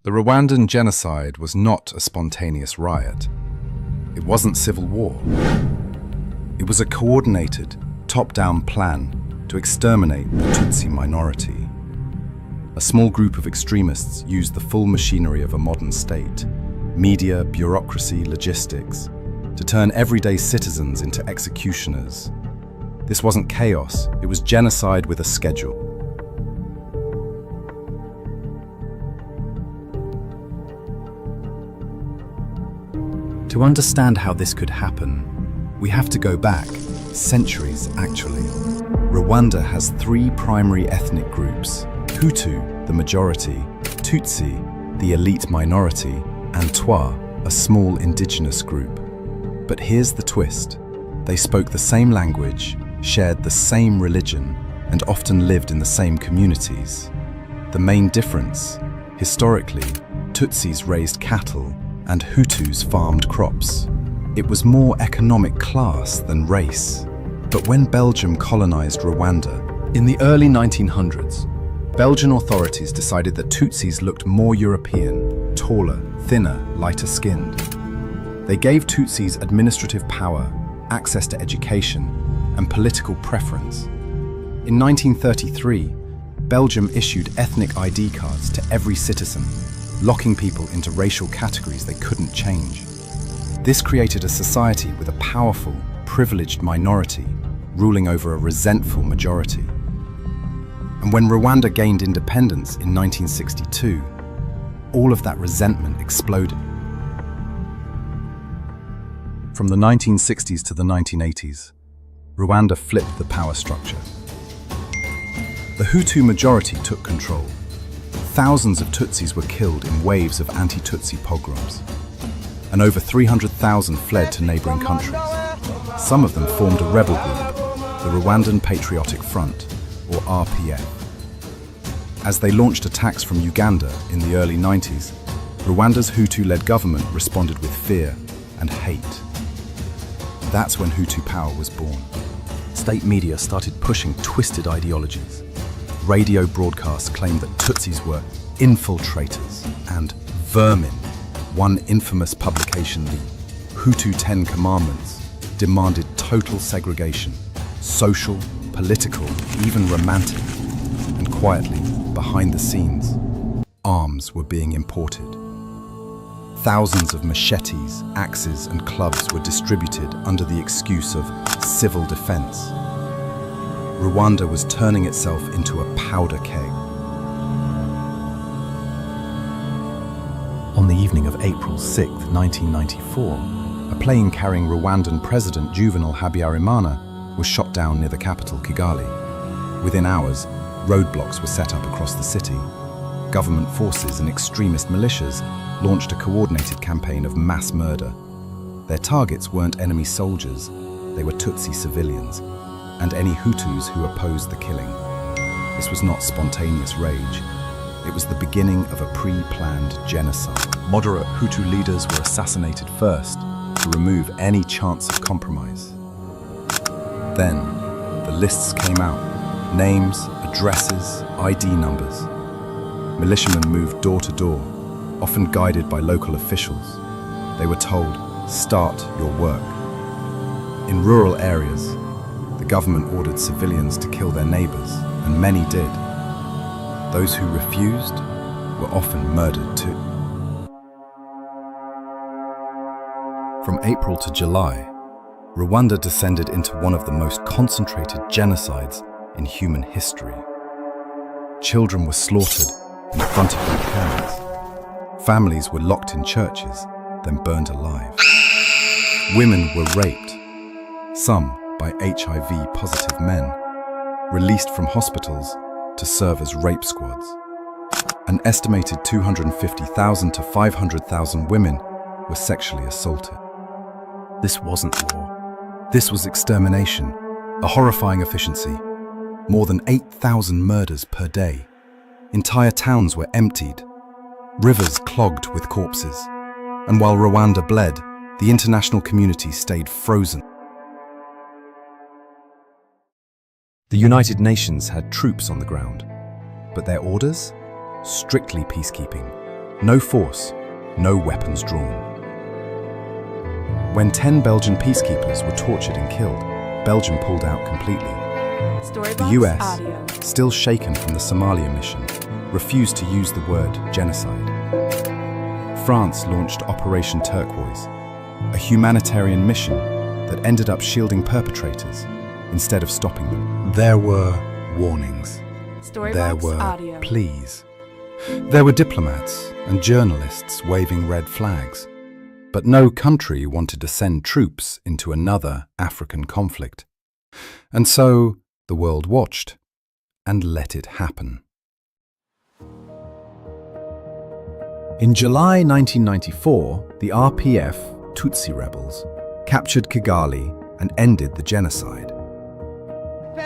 The Rwandan genocide was not a spontaneous riot. It wasn't civil war. It was a coordinated, top-down plan to exterminate the Tutsi minority. A small group of extremists used the full machinery of a modern state, media, bureaucracy, logistics, to turn everyday citizens into executioners. This wasn't chaos, it was genocide with a schedule. To understand how this could happen, we have to go back, centuries actually. Rwanda has three primary ethnic groups: Hutu, the majority; Tutsi, the elite minority; and Twa, a small indigenous group. But here's the twist. They spoke the same language, shared the same religion, and often lived in the same communities. The main difference: historically, Tutsis raised cattle and Hutus farmed crops. It was more economic class than race. But when Belgium colonized Rwanda in the early 1900s, Belgian authorities decided that Tutsis looked more European, taller, thinner, lighter skinned. They gave Tutsis administrative power, access to education, and political preference. In 1933, Belgium issued ethnic ID cards to every citizen, locking people into racial categories they couldn't change. This created a society with a powerful, privileged minority ruling over a resentful majority. And when Rwanda gained independence in 1962, all of that resentment exploded. From the 1960s to the 1980s, Rwanda flipped the power structure. The Hutu majority took control. Thousands of Tutsis were killed in waves of anti-Tutsi pogroms, and over 300,000 fled to neighboring countries. Some of them formed a rebel group, the Rwandan Patriotic Front, or RPF. As they launched attacks from Uganda in the early 90s, Rwanda's Hutu-led government responded with fear and hate. That's when Hutu power was born. State media started pushing twisted ideologies. Radio broadcasts claimed that Tutsis were infiltrators and vermin. One infamous publication, the Hutu 10 Commandments, demanded total segregation, social, political, even romantic. And quietly, behind the scenes, arms were being imported. Thousands of machetes, axes, and clubs were distributed under the excuse of civil defense. Rwanda was turning itself into a powder keg. On the evening of April 6, 1994, a plane carrying Rwandan President Juvenal Habyarimana was shot down near the capital, Kigali. Within hours, roadblocks were set up across the city. Government forces and extremist militias launched a coordinated campaign of mass murder. Their targets weren't enemy soldiers, they were Tutsi civilians, and any Hutus who opposed the killing. This was not spontaneous rage. It was the beginning of a pre-planned genocide. Moderate Hutu leaders were assassinated first to remove any chance of compromise. Then, the lists came out. Names, addresses, ID numbers. Militiamen moved door to door, often guided by local officials. They were told, "Start your work." In rural areas, the government ordered civilians to kill their neighbors, and many did. Those who refused were often murdered too. From April to July, Rwanda descended into one of the most concentrated genocides in human history. Children were slaughtered in front of their parents. Families were locked in churches, then burned alive. Women were raped, some by HIV-positive men, released from hospitals to serve as rape squads. An estimated 250,000 to 500,000 women were sexually assaulted. This wasn't war. This was extermination, a horrifying efficiency. More than 8,000 murders per day. Entire towns were emptied, rivers clogged with corpses. And while Rwanda bled, the international community stayed frozen. The United Nations had troops on the ground, but their orders? Strictly peacekeeping. No force, no weapons drawn. When 10 Belgian peacekeepers were tortured and killed, Belgium pulled out completely. The US, still shaken from the Somalia mission, refused to use the word genocide. France launched Operation Turquoise, a humanitarian mission that ended up shielding perpetrators instead of stopping them. There were warnings. There were pleas. There were diplomats and journalists waving red flags. But no country wanted to send troops into another African conflict. And so the world watched and let it happen. In July 1994, the RPF, Tutsi rebels, captured Kigali and ended the genocide.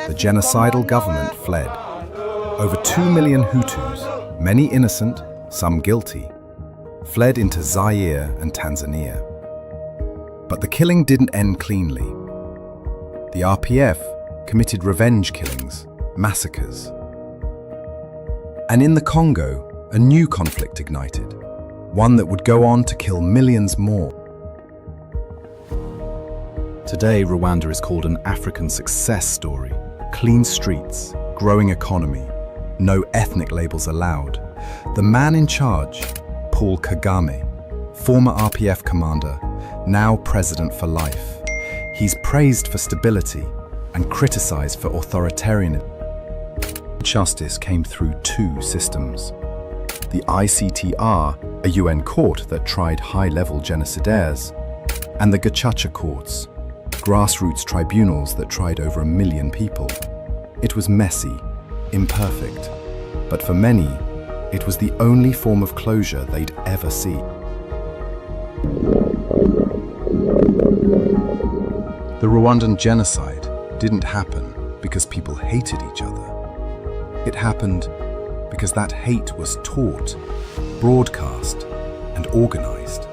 The genocidal government fled. Over 2 million Hutus, many innocent, some guilty, fled into Zaire and Tanzania. But the killing didn't end cleanly. The RPF committed revenge killings, massacres. And in the Congo, a new conflict ignited, one that would go on to kill millions more. Today, Rwanda is called an African success story. Clean streets, growing economy, no ethnic labels allowed. The man in charge, Paul Kagame, former RPF commander, now president for life. He's praised for stability and criticized for authoritarianism. Justice came through two systems. The ICTR, a UN court that tried high-level genocidaires, and the Gacaca courts, grassroots tribunals that tried over 1 million people. It was messy, imperfect, but for many, it was the only form of closure they'd ever see. The Rwandan genocide didn't happen because people hated each other. It happened because that hate was taught, broadcast, and organized.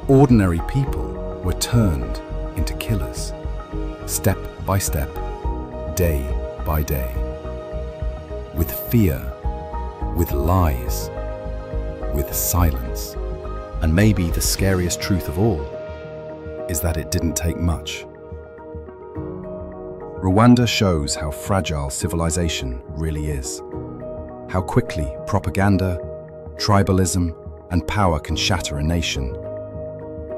Ordinary people were turned into killers, step by step, day by day. With fear, with lies, with silence. And maybe the scariest truth of all is that it didn't take much. Rwanda shows how fragile civilization really is. How quickly propaganda, tribalism, and power can shatter a nation.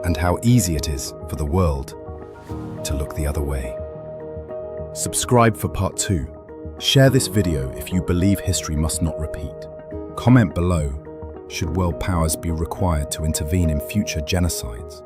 And how easy it is for the world to look the other way. Subscribe for part 2. Share this video if you believe history must not repeat. Comment below, should world powers be required to intervene in future genocides?